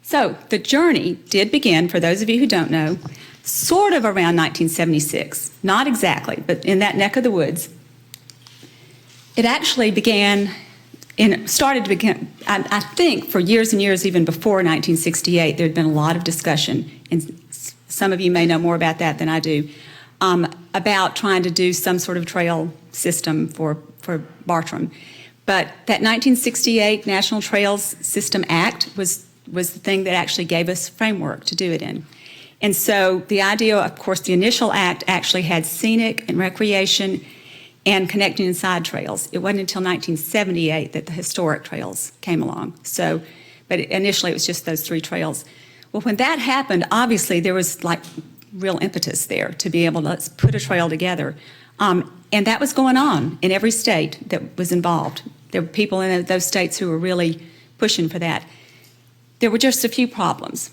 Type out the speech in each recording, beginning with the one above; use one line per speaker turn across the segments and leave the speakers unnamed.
So the journey did begin, for those of you who don't know, sort of around 1976. Not exactly, but in that neck of the woods. It actually started to begin, I think, for years and years, even before 1968, there had been a lot of discussion, and some of you may know more about that than I do, about trying to do some sort of trail system for Bartram. But that 1968 National Trails System Act was the thing that actually gave us framework to do it in. And so the idea, of course, the initial act actually had scenic and recreation and connecting and side trails. It wasn't until 1978 that the historic trails came along. So, but initially it was just those three trails. Well, when that happened, obviously there was like real impetus there to be able to put a trail together. And that was going on in every state that was involved. There were people in those states who were really pushing for that. There were just a few problems.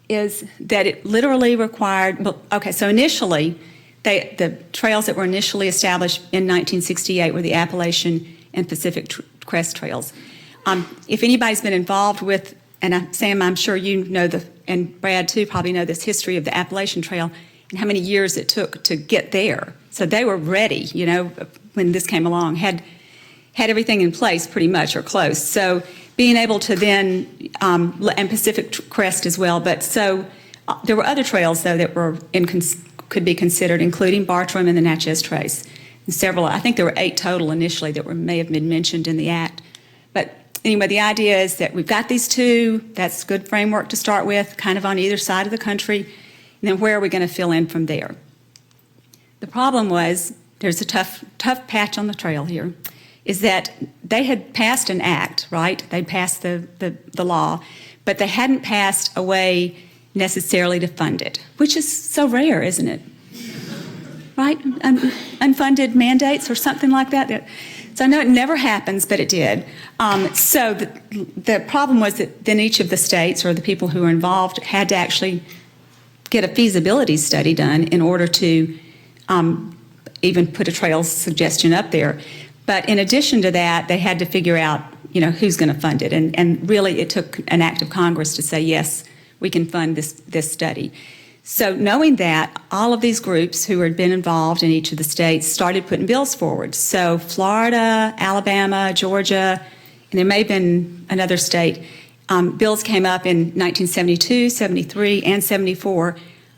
Is that it literally required, well, okay, so initially, the trails that were initially established in 1968 were the Appalachian and Pacific Crest Trails. If anybody's been involved with, and Sam, I'm sure you know, and Brad too probably know this history of the Appalachian Trail and how many years it took to get there. So they were ready, you know, when this came along, had everything in place pretty much or close. So being able to then, and Pacific Crest as well, but so there were other trails though that were could be considered, including Bartram and the Natchez Trace. And several, I think there were 8 total initially that may have been mentioned in the act. But anyway, the idea is that we've got these 2, that's good framework to start with, kind of on either side of the country, and then where are we going to fill in from there? The problem was, there's a tough patch on the trail here, is that they had passed an act, right? They'd passed the law, but they hadn't passed a way necessarily to fund it, which is so rare, isn't it? Right? Unfunded mandates or something like that. So I know it never happens, but it did. So the problem was that then each of the states or the people who were involved had to actually get a feasibility study done in order to even put a trail suggestion up there. But in addition to that, they had to figure out, you know, who's going to fund it. And really it took an act of Congress to say, yes, we can fund this study. So knowing that, all of these groups who had been involved in each of the states started putting bills forward. So Florida, Alabama, Georgia, and there may have been another state, bills came up in 1972, 73, and 74.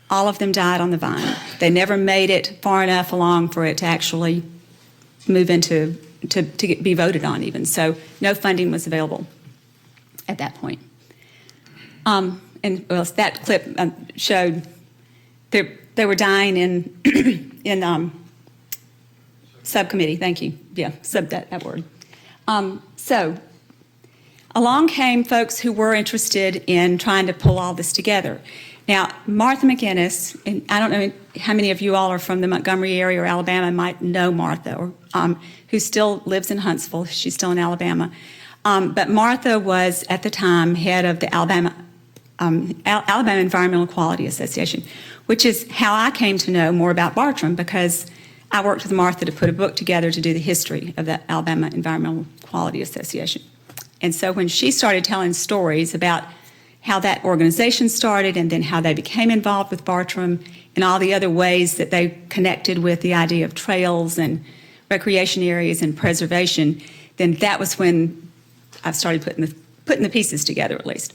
All of them died on the vine. They never made it far enough along for it to actually move into to be voted on even. So no funding was available at that point. And well, that clip showed they were dying in subcommittee. Thank you. Yeah, that word. So along came folks who were interested in trying to pull all this together. Now, Martha McInniss, and I don't know how many of you all are from the Montgomery area or Alabama might know Martha, or who still lives in Huntsville. She's still in Alabama. But Martha was, at the time, head of the Alabama Environmental Quality Association, which is how I came to know more about Bartram, because I worked with Martha to put a book together to do the history of the Alabama Environmental Quality Association. And so when she started telling stories about how that organization started and then how they became involved with Bartram and all the other ways that they connected with the idea of trails and recreation areas and preservation, then that was when I started putting the pieces together, at least.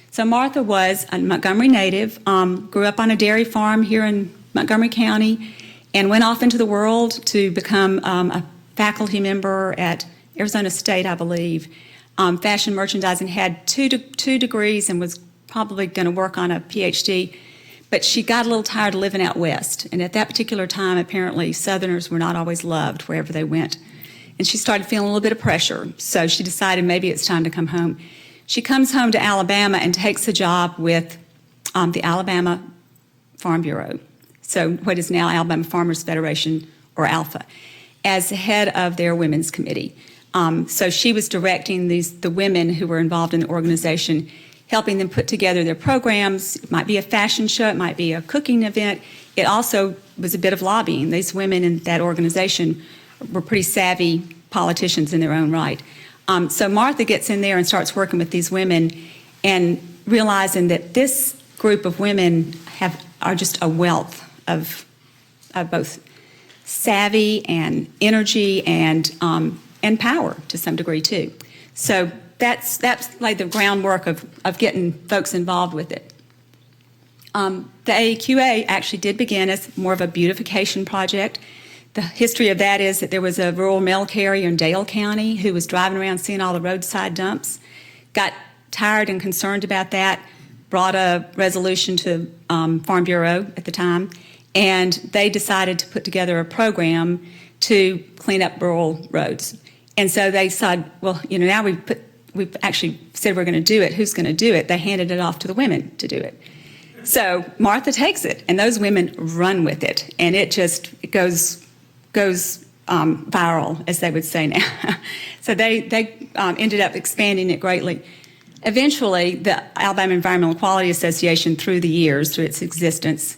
So Martha was a Montgomery native, grew up on a dairy farm here in Montgomery County, and went off into the world to become a faculty member at Arizona State, I believe, fashion merchandising, had two degrees and was probably going to work on a PhD, but she got a little tired of living out west. And at that particular time, apparently, Southerners were not always loved wherever they went. And she started feeling a little bit of pressure, so she decided maybe it's time to come home. She comes home to Alabama and takes a job with the Alabama Farm Bureau, so what is now Alabama Farmers Federation, or ALFA, as head of their women's committee. So she was directing the women who were involved in the organization, helping them put together their programs. It might be a fashion show, it might be a cooking event. It also was a bit of lobbying. These women in that organization were pretty savvy politicians in their own right. So Martha gets in there and starts working with these women and realizing that this group of women are just a wealth of both savvy and energy and power to some degree too. So that's laid the groundwork of getting folks involved with it. The AEQA actually did begin as more of a beautification project. The history of that is that there was a rural mail carrier in Dale County who was driving around seeing all the roadside dumps, got tired and concerned about that, brought a resolution to Farm Bureau at the time, and they decided to put together a program to clean up rural roads. And so they said, well, now we've actually said we're going to do it. Who's going to do it? They handed it off to the women to do it. So Martha takes it, and those women run with it, and it goes viral, as they would say now. So they ended up expanding it greatly. Eventually, the Alabama Environmental Quality Association, through the years, through its existence,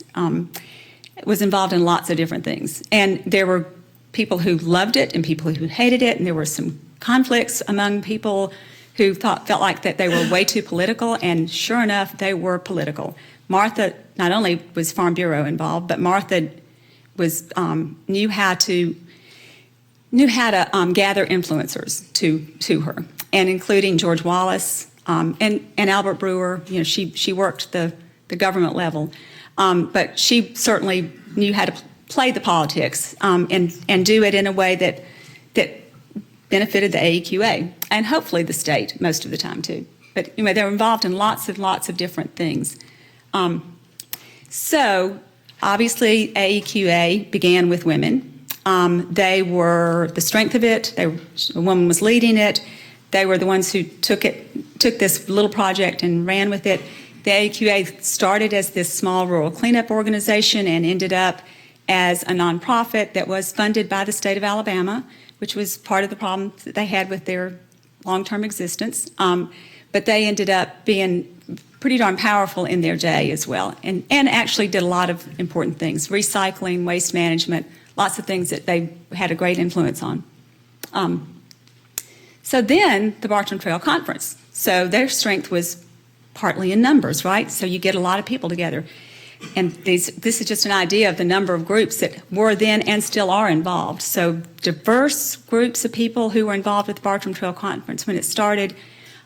was involved in lots of different things. And there were people who loved it and people who hated it, and there were some conflicts among people who felt like that they were way too political, and sure enough, they were political. Martha, not only was Farm Bureau involved, but Martha knew how to gather influencers to her, and including George Wallace and Albert Brewer. She worked the government level, but she certainly knew how to play the politics and do it in a way that benefited the AEQA and hopefully the state most of the time too. But they were involved in lots of different things. So obviously AEQA began with women. They were the strength of it. A woman was leading it. They were the ones who took this little project and ran with it. The AEQA started as this small rural cleanup organization and ended up as a nonprofit that was funded by the state of Alabama, which was part of the problem that they had with their long-term existence. But they ended up being pretty darn powerful in their day as well, and actually did a lot of important things: recycling, waste management, lots of things that they had a great influence on. So then the Bartram Trail Conference. So their strength was partly in numbers, right? So you get a lot of people together. And this is just an idea of the number of groups that were then and still are involved. So diverse groups of people who were involved with the Bartram Trail Conference when it started,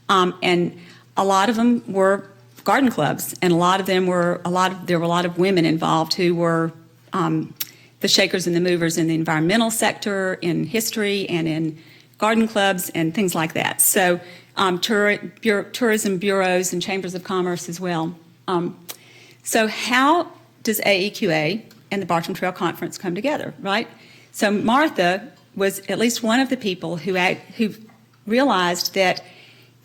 and a lot of them were garden clubs, and there were a lot of women involved who were the shakers and the movers in the environmental sector, in history, and in garden clubs and things like that. So tourism bureaus and chambers of commerce as well. So how does AEQA and the Bartram Trail Conference come together, right? So Martha was at least one of the people who realized that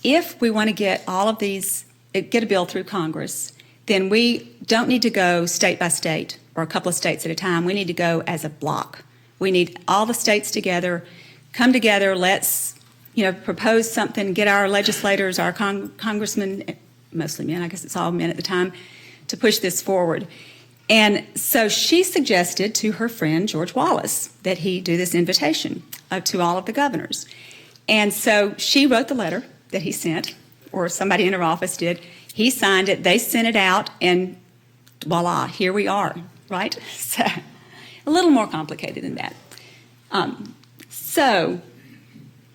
if we want to get a bill through Congress, then we don't need to go state by state or a couple of states at a time. We need to go as a block. We need all the states together, come together, let's propose something, get our legislators, our congressmen, mostly men, I guess it's all men at the time, to push this forward. And so she suggested to her friend George Wallace that he do this invitation to all of the governors. And so she wrote the letter that he sent, or somebody in her office did. He signed it, they sent it out, and voila, here we are, right? So a little more complicated than that. So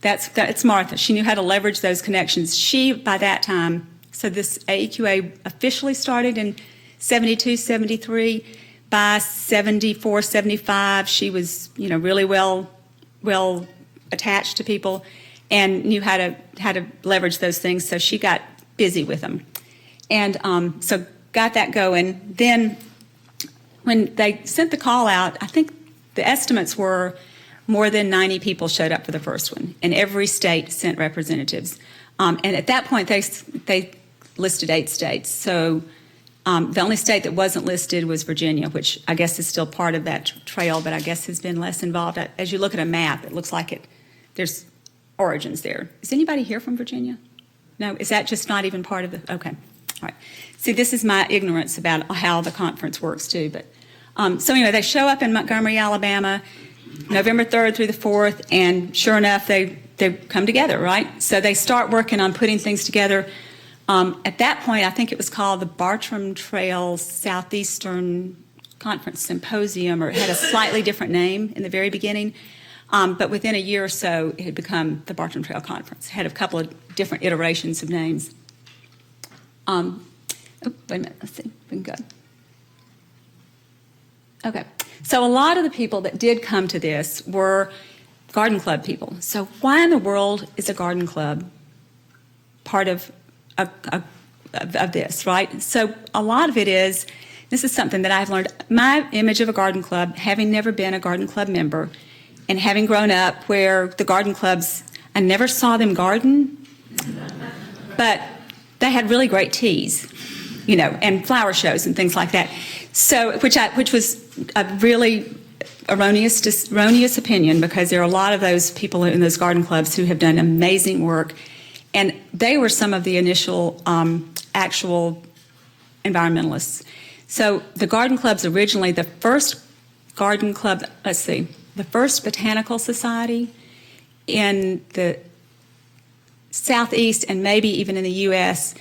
that's Martha. She knew how to leverage those connections. She, by that time, so this AEQA officially started in 72, 73. By 74, 75, she was, really well attached to people and knew how to leverage those things. So she got busy with them, and so got that going. Then, when they sent the call out, I think the estimates were more than 90 people showed up for the first one, and every state sent representatives. And at that point, they listed 8 states. So the only state that wasn't listed was Virginia, which I guess is still part of that trail, but I guess has been less involved. As you look at a map, it looks like there's origins there. Is anybody here from Virginia? No? Is that just not even part of the, okay. All right. See, this is my ignorance about how the conference works too. But so anyway, they show up in Montgomery, Alabama, November 3rd through the 4th, and sure enough, they come together, right? So they start working on putting things together. At that point, I think it was called the Bartram Trail Southeastern Conference Symposium, or it had a slightly different name in the very beginning. But within a year or so, it had become the Bartram Trail Conference. It had a couple of different iterations of names. Wait a minute, let's see, we can go. Okay, so a lot of the people that did come to this were garden club people. So why in the world is a garden club part of this, right? So a lot of it is, this is something that I've learned, my image of a garden club, having never been a garden club member, and having grown up where the garden clubs, I never saw them garden, but they had really great teas, and flower shows and things like that. So, which was a really erroneous opinion, because there are a lot of those people in those garden clubs who have done amazing work, and they were some of the initial actual environmentalists. So the garden clubs originally, the first garden club, the first botanical society in the Southeast and maybe even in the U.S.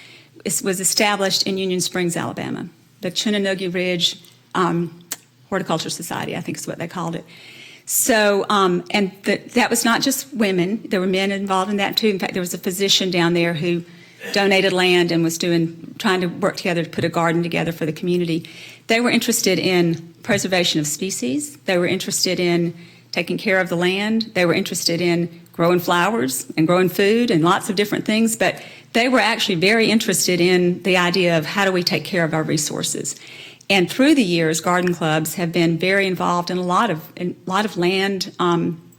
was established in Union Springs, Alabama. The Chinonoogie Ridge Horticulture Society, I think is what they called it. So, that was not just women. There were men involved in that too. In fact, there was a physician down there who donated land and was trying to work together to put a garden together for the community. They were interested in preservation of species. They were interested in taking care of the land. They were interested in growing flowers and growing food and lots of different things. But they were actually very interested in the idea of how do we take care of our resources. And through the years, garden clubs have been very involved in a lot of land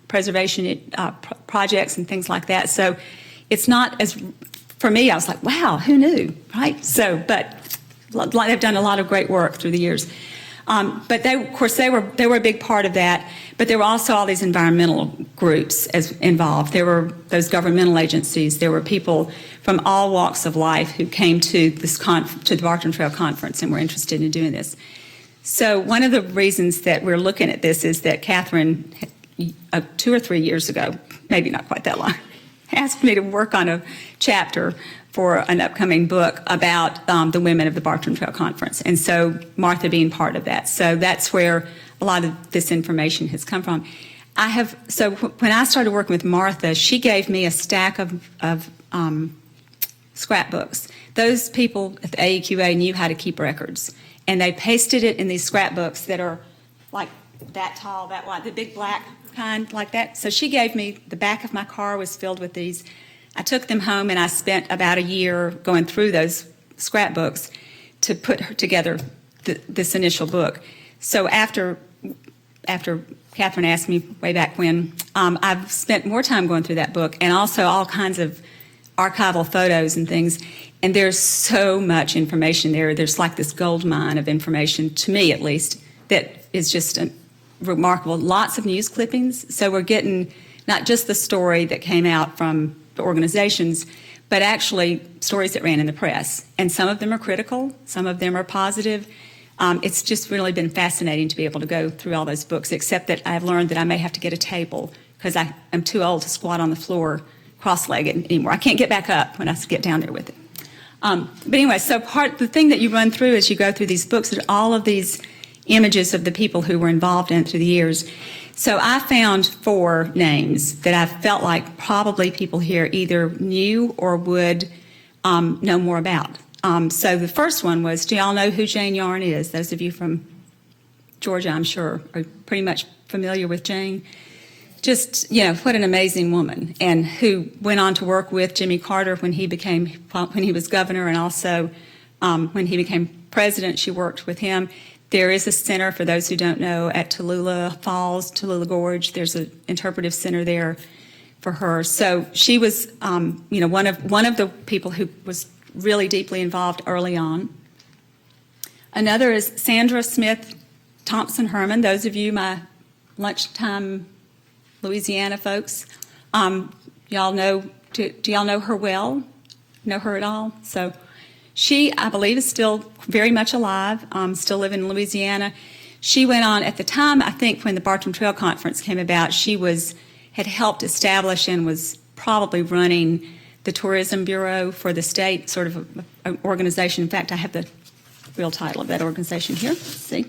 preservation projects and things like that. So it's not as, for me, I was like, wow, who knew, right? So, but they've done a lot of great work through the years. But they were a big part of that. But there were also all these environmental groups involved. There were those governmental agencies. There were people from all walks of life who came to to the Bartram Trail Conference and were interested in doing this. So one of the reasons that we're looking at this is that Catherine, 2 or 3 years ago, maybe not quite that long, asked me to work on a chapter for an upcoming book about the women of the Bartram Trail Conference, and so Martha being part of that. So that's where a lot of this information has come from. So when I started working with Martha, she gave me a stack of scrapbooks. Those people at the AEQA knew how to keep records, and they pasted it in these scrapbooks that are like that tall, that wide, the big black kind like that. So she gave me, the back of my car was filled with these. I took them home and I spent about a year going through those scrapbooks to put together this initial book. So after Catherine asked me way back when, I've spent more time going through that book, and also all kinds of archival photos and things. And there's so much information there. There's like this gold mine of information, to me at least, that is just remarkable. Lots of news clippings. So we're getting not just the story that came out from the organizations, but actually stories that ran in the press. And some of them are critical, some of them are positive. It's just really been fascinating to be able to go through all those books, except that I've learned that I may have to get a table because I am too old to squat on the floor cross-legged anymore. I can't get back up when I get down there with it. But anyway, so the thing that you run through as you go through these books are all of these images of the people who were involved in it through the years. So I found 4 names that I felt like probably people here either knew or would know more about. So the first one was, do y'all know who Jane Yarn is? Those of you from Georgia, I'm sure, are pretty much familiar with Jane. Just, what an amazing woman, and who went on to work with Jimmy Carter when he was governor, and also when he became president, she worked with him. There is a center, for those who don't know, at Tallulah Falls, Tallulah Gorge. There's an interpretive center there for her. So she was, one of the people who was really deeply involved early on. Another is Sandra Smith Thompson Herman. Those of you, my lunchtime Louisiana folks, y'all know. Do y'all know her well? Know her at all? So she, I believe, is still very much alive, still living in Louisiana. She went on, at the time, I think, when the Bartram Trail Conference came about, she had helped establish and was probably running the Tourism Bureau for the state, sort of an organization. In fact, I have the real title of that organization here. Let's see.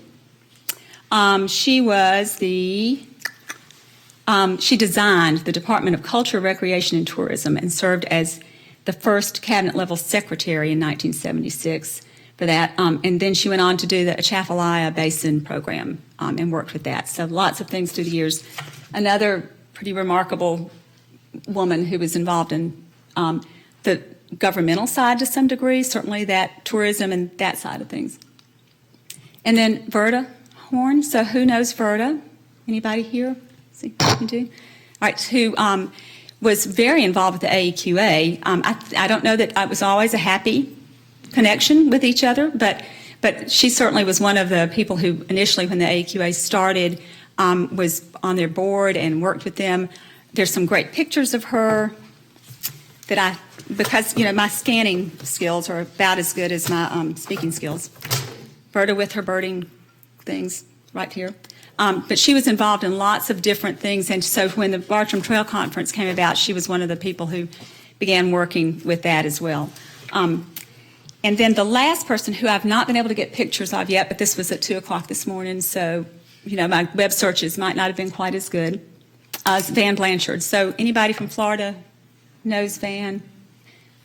She was she designed the Department of Culture, Recreation, and Tourism and served as the first cabinet-level secretary in 1976 for that. And then she went on to do the Atchafalaya Basin program and worked with that. So lots of things through the years. Another pretty remarkable woman who was involved in the governmental side to some degree, certainly that tourism and that side of things. And then Verda Horn. So who knows Verda? Anybody here? See, you do? All right, who was very involved with the AEQA. I don't know that it was always a happy connection with each other, but she certainly was one of the people who initially, when the AEQA started, was on their board and worked with them. There's some great pictures of her that because my scanning skills are about as good as my speaking skills. Berta with her birding things right here. But she was involved in lots of different things, and so when the Bartram Trail Conference came about, she was one of the people who began working with that as well. And then the last person who I've not been able to get pictures of yet, but this was at 2 o'clock this morning, so my web searches might not have been quite as good, is Van Blanchard. So anybody from Florida knows Van?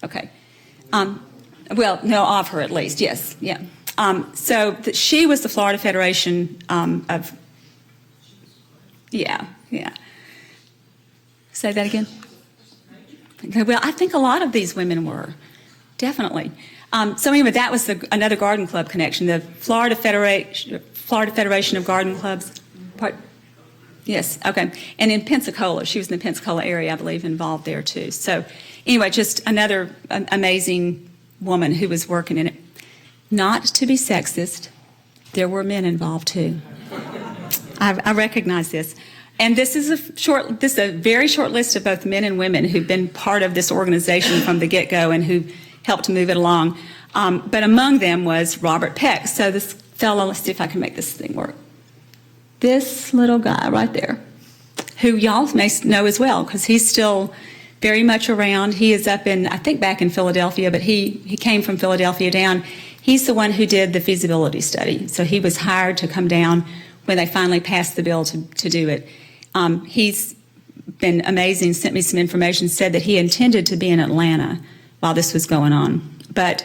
Okay. Well, know of her at least, yes, yeah. So she was the Florida Federation of... Yeah. Say that again? Well, I think a lot of these women were, definitely. So anyway, that was another garden club connection, the Florida Federation of Garden Clubs. Yes, okay. And in Pensacola, she was in the Pensacola area, I believe, involved there too. So anyway, just another amazing woman who was working in it. Not to be sexist, there were men involved too. I recognize this. And this is a very short list of both men and women who've been part of this organization from the get-go and who helped move it along. But among them was Robert Peck. So this fellow, let's see if I can make this thing work. This little guy right there, who y'all may know as well, because he's still very much around. He is up in, I think back in Philadelphia, but he came from Philadelphia down. He's the one who did the feasibility study. So he was hired to come down when they finally passed the bill to do it. He's been amazing, sent me some information, said that he intended to be in Atlanta while this was going on, but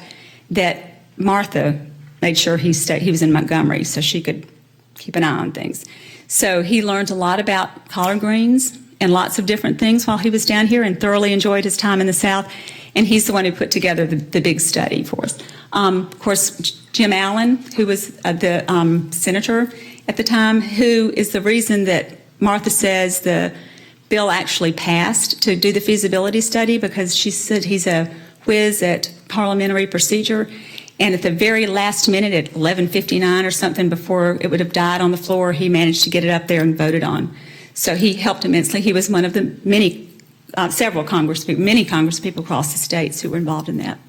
that Martha made sure he was in Montgomery so she could keep an eye on things. So he learned a lot about collard greens and lots of different things while he was down here and thoroughly enjoyed his time in the South, and he's the one who put together the big study for us. Of course, Jim Allen, who was the senator at the time, who is the reason that Martha says the bill actually passed to do the feasibility study, because she said he's a whiz at parliamentary procedure, and at the very last minute, at 11:59 or something before it would have died on the floor, he managed to get it up there and voted on. So he helped immensely. He was one of the many congresspeople across the states who were involved in that.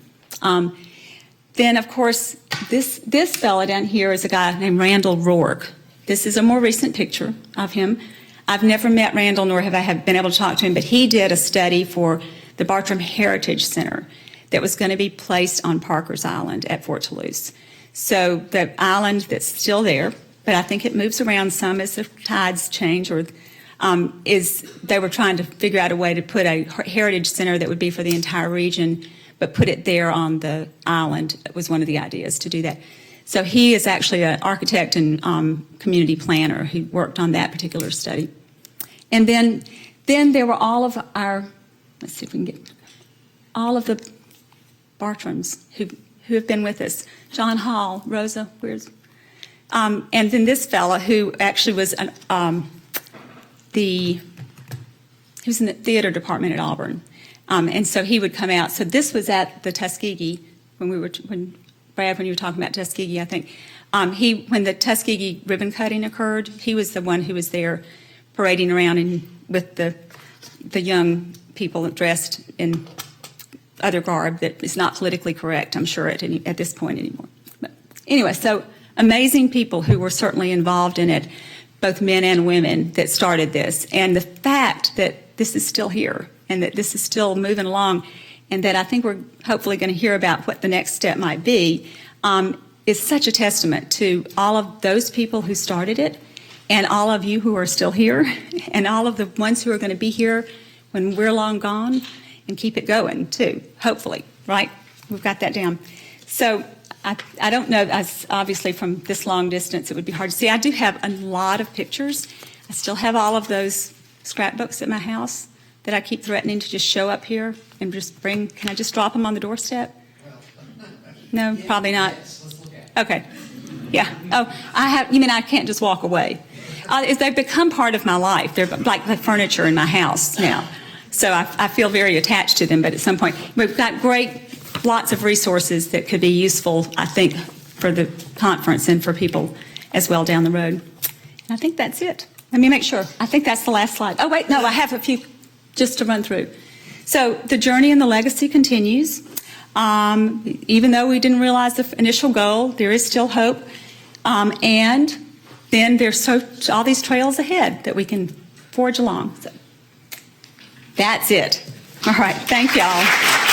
Then, of course, this fella down here is a guy named Randall Rourke. This is a more recent picture of him. I've never met Randall, nor have I been able to talk to him, but he did a study for the Bartram Heritage Center that was going to be placed on Parker's Island at Fort Toulouse. So the island that's still there, but I think it moves around some as the tides change, or they were trying to figure out a way to put a heritage center that would be for the entire region, but put it there on the island. It was one of the ideas to do that. So he is actually an architect and community planner who worked on that particular study. And then there were all of our, let's see if we can get, all of the Bartrams who have been with us. John Hall, Rosa, and then this fella who actually was he was in the theater department at Auburn. And so he would come out. So this was at the Tuskegee when Brad, when you were talking about Tuskegee, I think, when the Tuskegee ribbon cutting occurred, he was the one who was there parading around with the young people dressed in other garb that is not politically correct, I'm sure, at this point anymore. But anyway, so amazing people who were certainly involved in it, both men and women, that started this. And the fact that this is still here and that this is still moving along and that I think we're hopefully going to hear about what the next step might be, is such a testament to all of those people who started it, and all of you who are still here, and all of the ones who are going to be here when we're long gone, and keep it going too, hopefully, right? We've got that down. So I don't know, as obviously from this long distance it would be hard to see. I do have a lot of pictures. I still have all of those scrapbooks at my house that I keep threatening to just show up here and just bring. Can I just drop them on the doorstep? No, probably not. Okay. Yeah. Oh, you mean I can't just walk away? They've become part of my life. They're like the furniture in my house now. So I feel very attached to them, but at some point, we've got lots of resources that could be useful, I think, for the conference and for people as well down the road. And I think that's it. Let me make sure. I think that's the last slide. Oh, wait, no, I have a few just to run through. So the journey and the legacy continues. Even though we didn't realize the initial goal, there is still hope. And then there's all these trails ahead that we can forge along. So that's it. All right. Thank y'all.